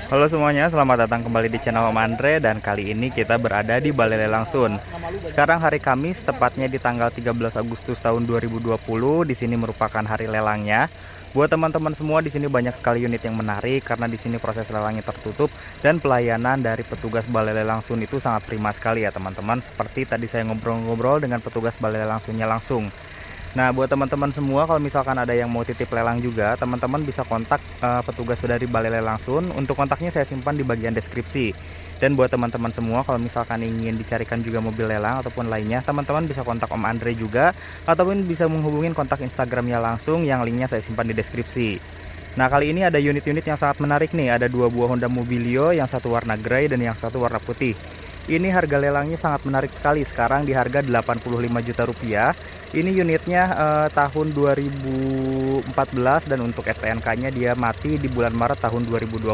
Halo semuanya, selamat datang kembali di channel Om Andre. Dan kali ini kita berada di Balai Lelang Sun. Sekarang hari Kamis, tepatnya di tanggal 13 Agustus tahun 2020. Di sini merupakan hari lelangnya. Buat teman-teman semua, di sini banyak sekali unit yang menarik karena di sini proses lelangnya tertutup dan pelayanan dari petugas Balai Lelang Sun itu sangat prima sekali ya teman-teman. Seperti tadi saya ngobrol-ngobrol dengan petugas Balai Lelang Sunnya langsung. Nah, buat teman-teman semua, kalau misalkan ada yang mau titip lelang juga, teman-teman bisa kontak petugas dari Balai Lelang Sun. Untuk kontaknya saya simpan di bagian deskripsi. Dan buat teman-teman semua, kalau misalkan ingin dicarikan juga mobil lelang ataupun lainnya, teman-teman bisa kontak Om Andre juga, ataupun bisa menghubungin kontak Instagramnya langsung, yang linknya saya simpan di deskripsi. Nah, kali ini ada unit-unit yang sangat menarik nih. Ada dua buah Honda Mobilio, yang satu warna grey dan yang satu warna putih. Ini harga lelangnya sangat menarik sekali, sekarang di harga 85 juta rupiah. Ini unitnya tahun 2014 dan untuk STNK-nya dia mati di bulan Maret tahun 2020.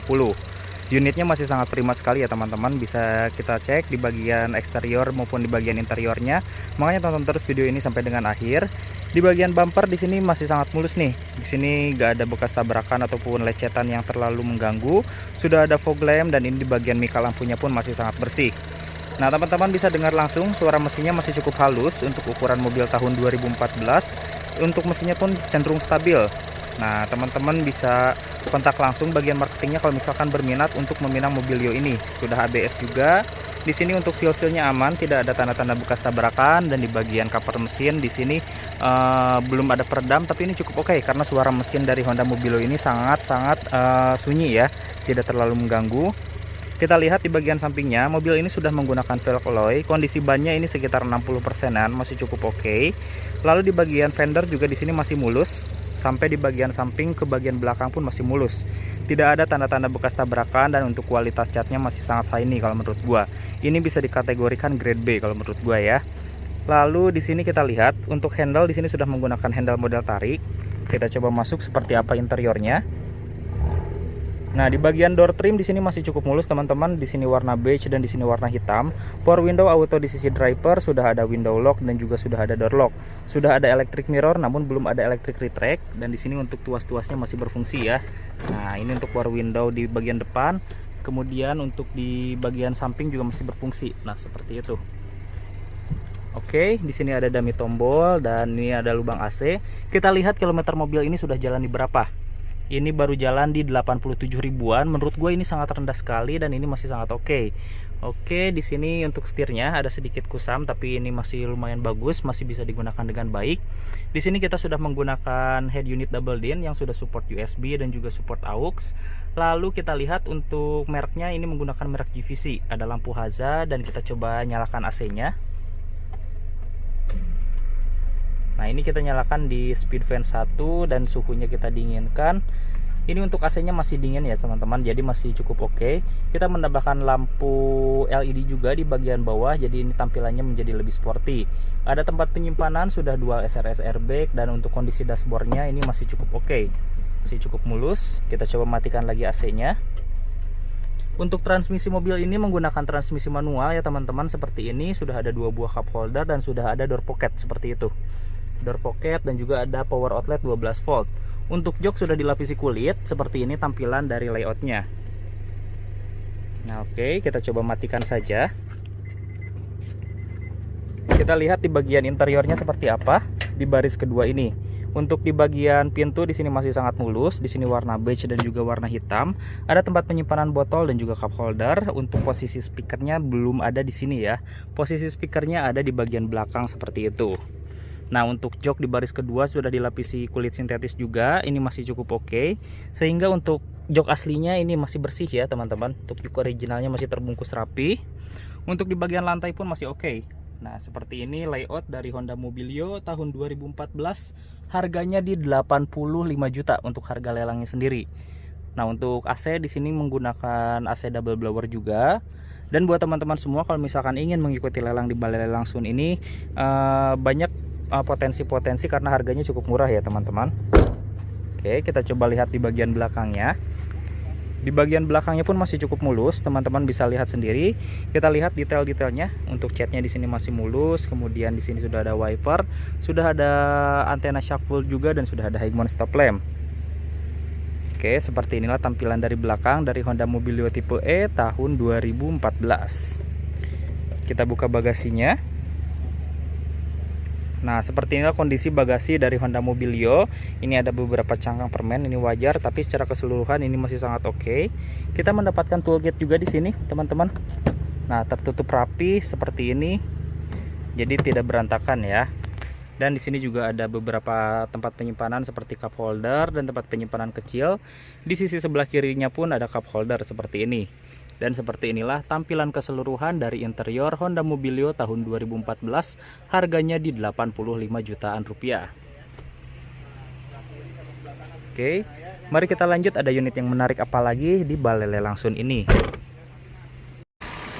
Unitnya masih sangat prima sekali ya teman-teman, bisa kita cek di bagian eksterior maupun di bagian interiornya. Makanya tonton terus video ini sampai dengan akhir. Di bagian bumper di sini masih sangat mulus nih. Di sini nggak ada bekas tabrakan ataupun lecetan yang terlalu mengganggu. Sudah ada fog lamp dan ini di bagian mika lampunya pun masih sangat bersih. Nah, teman-teman bisa dengar langsung suara mesinnya masih cukup halus untuk ukuran mobil tahun 2014. Untuk mesinnya pun cenderung stabil. Nah, teman-teman bisa kontak langsung bagian marketingnya kalau misalkan berminat untuk meminang Mobilio ini. Sudah ABS juga. Di sini untuk seal-sealnya aman, tidak ada tanda-tanda bekas tabrakan, dan di bagian cover mesin di sini belum ada peredam, tapi ini cukup oke karena suara mesin dari Honda Mobilio ini sangat-sangat sunyi ya, tidak terlalu mengganggu. Kita lihat di bagian sampingnya, mobil ini sudah menggunakan velg alloy. Kondisi bannya ini sekitar 60%-an, masih cukup oke. Lalu di bagian fender juga di sini masih mulus. Sampai di bagian samping ke bagian belakang pun masih mulus. Tidak ada tanda-tanda bekas tabrakan dan untuk kualitas catnya masih sangat shiny kalau menurut gua. Ini bisa dikategorikan grade B kalau menurut gua ya. Lalu di sini kita lihat untuk handle di sini sudah menggunakan handle model tarik. Kita coba masuk seperti apa interiornya. Nah, di bagian door trim di sini masih cukup mulus teman-teman. Di sini warna beige dan di sini warna hitam. Power window auto di sisi driver, sudah ada window lock dan juga sudah ada door lock. Sudah ada electric mirror namun belum ada electric retract, dan di sini untuk tuas-tuasnya masih berfungsi ya. Nah, ini untuk power window di bagian depan. Kemudian untuk di bagian samping juga masih berfungsi. Nah, seperti itu. Oke, di sini ada dummy tombol dan ini ada lubang AC. Kita lihat kilometer mobil ini sudah jalan di berapa. Ini baru jalan di 87 ribuan. Menurut gue ini sangat rendah sekali dan ini masih sangat oke. Oke, di sini untuk setirnya ada sedikit kusam tapi ini masih lumayan bagus, masih bisa digunakan dengan baik. Di sini kita sudah menggunakan head unit double din yang sudah support USB dan juga support AUX. Lalu kita lihat untuk mereknya ini menggunakan merek GVC. Ada lampu haza dan kita coba nyalakan AC-nya. Nah, ini kita nyalakan di speed fan 1 dan suhunya kita dinginkan. Ini untuk AC-nya masih dingin ya teman-teman, jadi masih cukup oke. Kita menambahkan lampu LED juga di bagian bawah, jadi ini tampilannya menjadi lebih sporty. Ada tempat penyimpanan, sudah dual SRS airbag, dan untuk kondisi dashboardnya ini masih cukup oke, masih cukup mulus. Kita coba matikan lagi AC-nya. Untuk transmisi mobil ini menggunakan transmisi manual ya teman-teman, seperti ini. Sudah ada dua buah cup holder dan sudah ada door pocket seperti itu. Door pocket dan juga ada power outlet 12 volt. Untuk jok sudah dilapisi kulit. Seperti ini tampilan dari layoutnya. Nah, oke, kita coba matikan saja. Kita lihat di bagian interiornya seperti apa di baris kedua ini. Untuk di bagian pintu di sini masih sangat mulus. Di sini warna beige dan juga warna hitam. Ada tempat penyimpanan botol dan juga cup holder. Untuk posisi speakernya belum ada di sini ya. Posisi speakernya ada di bagian belakang seperti itu. Nah, untuk jok di baris kedua sudah dilapisi kulit sintetis juga. Ini masih cukup oke. Sehingga untuk jok aslinya ini masih bersih ya teman-teman. Untuk jok originalnya masih terbungkus rapi. Untuk di bagian lantai pun masih oke. Nah, seperti ini layout dari Honda Mobilio tahun 2014. Harganya di 85 juta untuk harga lelangnya sendiri. Nah, untuk AC di sini menggunakan AC double blower juga. Dan buat teman-teman semua, kalau misalkan ingin mengikuti lelang di Balai Lelang Sun ini, banyak potensi-potensi karena harganya cukup murah ya teman-teman. Oke, kita coba lihat di bagian belakangnya. Di bagian belakangnya pun masih cukup mulus, teman-teman bisa lihat sendiri. Kita lihat detail-detailnya. Untuk catnya di sini masih mulus. Kemudian di sini sudah ada wiper, sudah ada antena shock fully juga, dan sudah ada high mount stop lamp. Oke, Oke, seperti inilah tampilan dari belakang dari Honda Mobilio tipe E tahun 2014. Kita buka bagasinya. Nah, seperti inilah kondisi bagasi dari Honda Mobilio. Ini ada beberapa cangkang permen, ini wajar, tapi secara keseluruhan ini masih sangat oke. Kita mendapatkan toolkit juga di sini, teman-teman. Nah, tertutup rapi seperti ini. Jadi tidak berantakan ya. Dan di sini juga ada beberapa tempat penyimpanan seperti cup holder dan tempat penyimpanan kecil. Di sisi sebelah kirinya pun ada cup holder seperti ini. Dan seperti inilah tampilan keseluruhan dari interior Honda Mobilio tahun 2014. Harganya di 85 jutaan rupiah. Oke, mari kita lanjut. Ada unit yang menarik apa lagi di balai lelang Sun ini.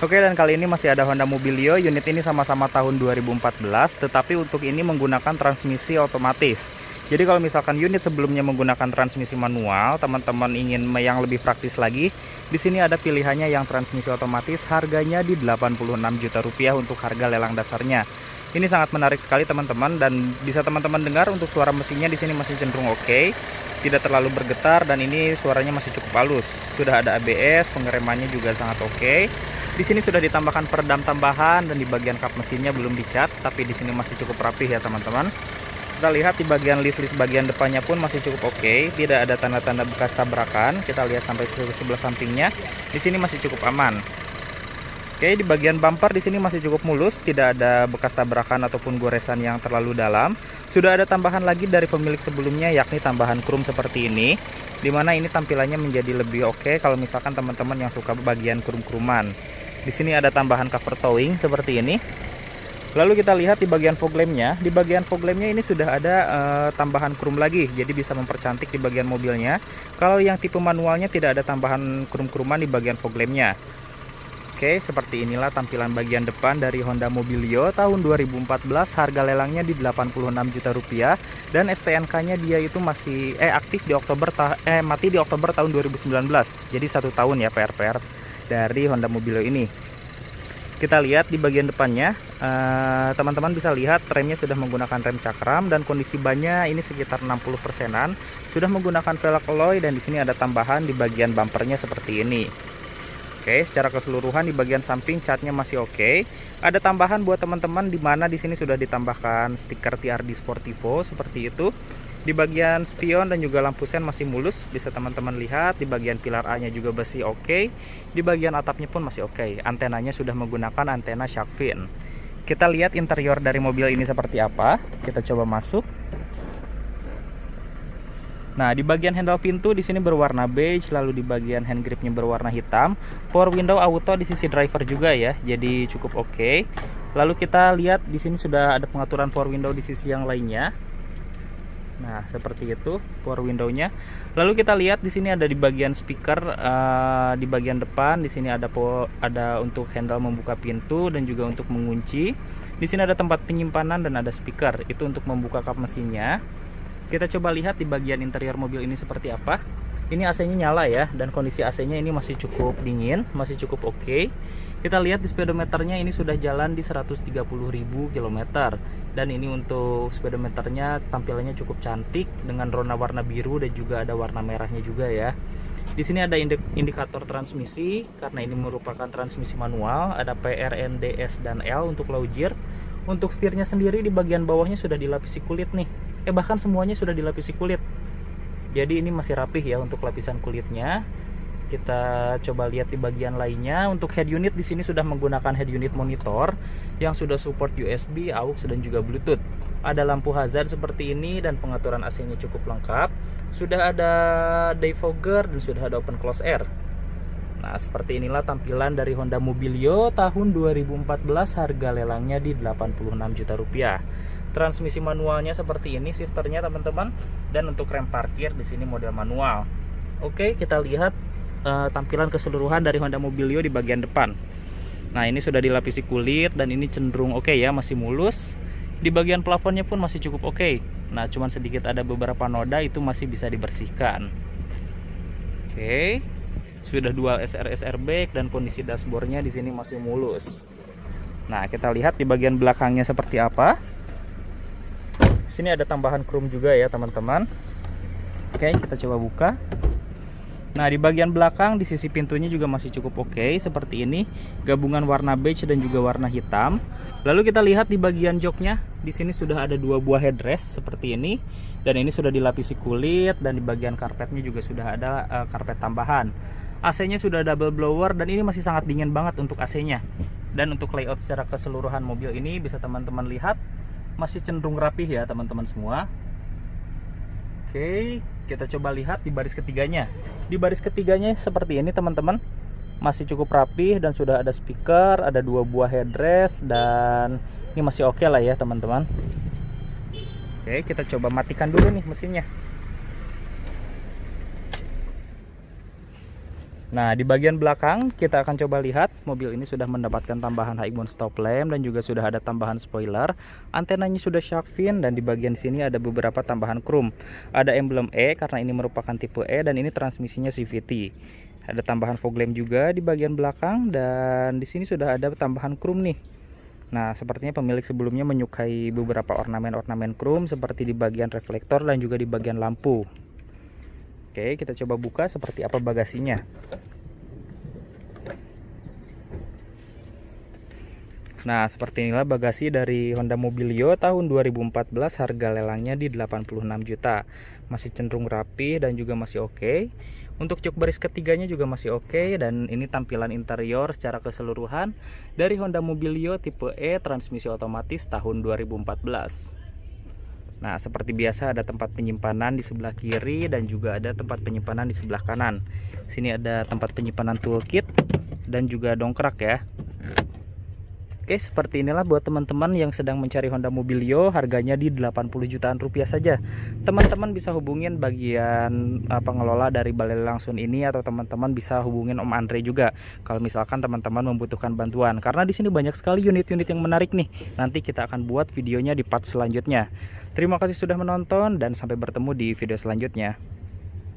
Oke, dan kali ini masih ada Honda Mobilio. Unit ini sama-sama tahun 2014, tetapi untuk ini menggunakan transmisi otomatis. Jadi kalau misalkan unit sebelumnya menggunakan transmisi manual, teman-teman ingin yang lebih praktis lagi, di sini ada pilihannya yang transmisi otomatis, harganya di 86 juta rupiah untuk harga lelang dasarnya. Ini sangat menarik sekali teman-teman, dan bisa teman-teman dengar untuk suara mesinnya di sini masih cenderung oke, tidak terlalu bergetar, dan ini suaranya masih cukup halus. Sudah ada ABS, pengeremannya juga sangat oke. Di sini sudah ditambahkan peredam tambahan, dan di bagian kap mesinnya belum dicat, tapi di sini masih cukup rapih ya teman-teman. Kita lihat di bagian list-list bagian depannya pun masih cukup oke, tidak ada tanda-tanda bekas tabrakan. Kita lihat sampai ke sebelah sampingnya, di sini masih cukup aman. Oke, di bagian bumper di sini masih cukup mulus, tidak ada bekas tabrakan ataupun goresan yang terlalu dalam. Sudah ada tambahan lagi dari pemilik sebelumnya, yakni tambahan krom seperti ini, dimana ini tampilannya menjadi lebih oke kalau misalkan teman-teman yang suka bagian krum-kruman. Di sini ada tambahan cover towing seperti ini. Lalu kita lihat di bagian fog lampnya. Di bagian fog lampnya ini sudah ada tambahan krum lagi, jadi bisa mempercantik di bagian mobilnya. Kalau yang tipe manualnya tidak ada tambahan krum-kruman di bagian fog lampnya. Oke, seperti inilah tampilan bagian depan dari Honda Mobilio tahun 2014. Harga lelangnya di 86 juta rupiah, dan STNK-nya dia itu masih aktif di Oktober mati di Oktober tahun 2019. Jadi 1 tahun ya PR dari Honda Mobilio ini. Kita lihat di bagian depannya, teman-teman bisa lihat remnya sudah menggunakan rem cakram, dan kondisi bannya ini sekitar 60%-an, sudah menggunakan velg alloy, dan di sini ada tambahan di bagian bumpernya seperti ini. Oke, secara keseluruhan di bagian samping catnya masih oke. Ada tambahan buat teman-teman di mana di sini sudah ditambahkan stiker TRD Sportivo seperti itu. Di bagian spion dan juga lampu sen masih mulus, bisa teman-teman lihat. Di bagian pilar A-nya juga masih oke. Di bagian atapnya pun masih oke. Antenanya sudah menggunakan antena shark fin. Kita lihat interior dari mobil ini seperti apa. Kita coba masuk. Nah, di bagian handle pintu di sini berwarna beige, lalu di bagian hand gripnya berwarna hitam. Power window auto di sisi driver juga ya, jadi cukup oke. Lalu kita lihat di sini sudah ada pengaturan power window di sisi yang lainnya. Nah, seperti itu power window-nya. Lalu kita lihat di sini ada di bagian speaker, di bagian depan di sini ada untuk handle membuka pintu dan juga untuk mengunci. Di sini ada tempat penyimpanan dan ada speaker, itu untuk membuka kap mesinnya. Kita coba lihat di bagian interior mobil ini seperti apa. Ini AC-nya nyala ya, dan kondisi AC-nya ini masih cukup dingin, masih cukup oke. Kita lihat di speedometernya ini sudah jalan di 130.000 km. Dan ini untuk speedometernya tampilannya cukup cantik dengan warna biru dan juga ada warna merahnya juga ya. Di sini ada indikator transmisi karena ini merupakan transmisi manual, ada PR, N, D, S, dan L untuk low gear. Untuk setirnya sendiri di bagian bawahnya sudah dilapisi kulit nih. Bahkan semuanya sudah dilapisi kulit. Jadi ini masih rapih ya untuk lapisan kulitnya. Kita coba lihat di bagian lainnya. Untuk head unit di sini sudah menggunakan head unit monitor yang sudah support USB, AUX, dan juga Bluetooth. Ada lampu hazard seperti ini dan pengaturan AC-nya cukup lengkap. Sudah ada defogger dan sudah ada open close air. Nah, seperti inilah tampilan dari Honda Mobilio tahun 2014. Harga lelangnya di 86 juta rupiah. Transmisi manualnya seperti ini, shifternya teman-teman, dan untuk rem parkir di sini model manual. Oke, kita lihat tampilan keseluruhan dari Honda Mobilio di bagian depan. Nah, ini sudah dilapisi kulit dan ini cenderung oke ya, masih mulus. Di bagian plafonnya pun masih cukup oke. Nah, cuman sedikit ada beberapa noda, itu masih bisa dibersihkan. Oke. Sudah dual SRS airbag dan kondisi dashboardnya di sini masih mulus. Nah, kita lihat di bagian belakangnya seperti apa. Sini ada tambahan krom juga ya teman-teman. Oke, kita coba buka. Nah, di bagian belakang di sisi pintunya juga masih cukup oke, seperti ini, gabungan warna beige dan juga warna hitam. Lalu kita lihat di bagian joknya, di sini sudah ada 2 buah headrest seperti ini, dan ini sudah dilapisi kulit, dan di bagian karpetnya juga sudah ada karpet tambahan. AC-nya sudah double blower dan ini masih sangat dingin banget untuk AC-nya. Dan untuk layout secara keseluruhan mobil ini bisa teman-teman lihat masih cenderung rapih ya teman-teman semua. Oke, kita coba lihat di baris ketiganya. Di baris ketiganya seperti ini teman-teman, masih cukup rapih dan sudah ada speaker, ada 2 buah headrest, dan ini masih oke lah ya teman-teman. Oke, kita coba matikan dulu nih mesinnya. Nah, di bagian belakang kita akan coba lihat mobil ini sudah mendapatkan tambahan high mount stop lamp dan juga sudah ada tambahan spoiler. Antenanya sudah shark fin dan di bagian sini ada beberapa tambahan chrome. Ada emblem E karena ini merupakan tipe E dan ini transmisinya CVT. Ada tambahan fog lamp juga di bagian belakang dan di sini sudah ada tambahan chrome nih. Nah, sepertinya pemilik sebelumnya menyukai beberapa ornamen-ornamen chrome seperti di bagian reflektor dan juga di bagian lampu. Oke, kita coba buka seperti apa bagasinya. Nah, seperti inilah bagasi dari Honda Mobilio tahun 2014, harga lelangnya di 86 juta. Masih cenderung rapi dan juga masih oke. Untuk jok baris ketiganya juga masih oke, dan ini tampilan interior secara keseluruhan dari Honda Mobilio tipe E transmisi otomatis tahun 2014. Nah, seperti biasa ada tempat penyimpanan di sebelah kiri dan juga ada tempat penyimpanan di sebelah kanan. Sini ada tempat penyimpanan toolkit dan juga dongkrak ya. Oke, seperti inilah buat teman-teman yang sedang mencari Honda Mobilio, harganya di 80 jutaan rupiah saja. Teman-teman bisa hubungin bagian pengelola dari Balai Langsun ini, atau teman-teman bisa hubungin Om Andre juga kalau misalkan teman-teman membutuhkan bantuan. Karena di sini banyak sekali unit-unit yang menarik nih. Nanti kita akan buat videonya di part selanjutnya. Terima kasih sudah menonton dan sampai bertemu di video selanjutnya.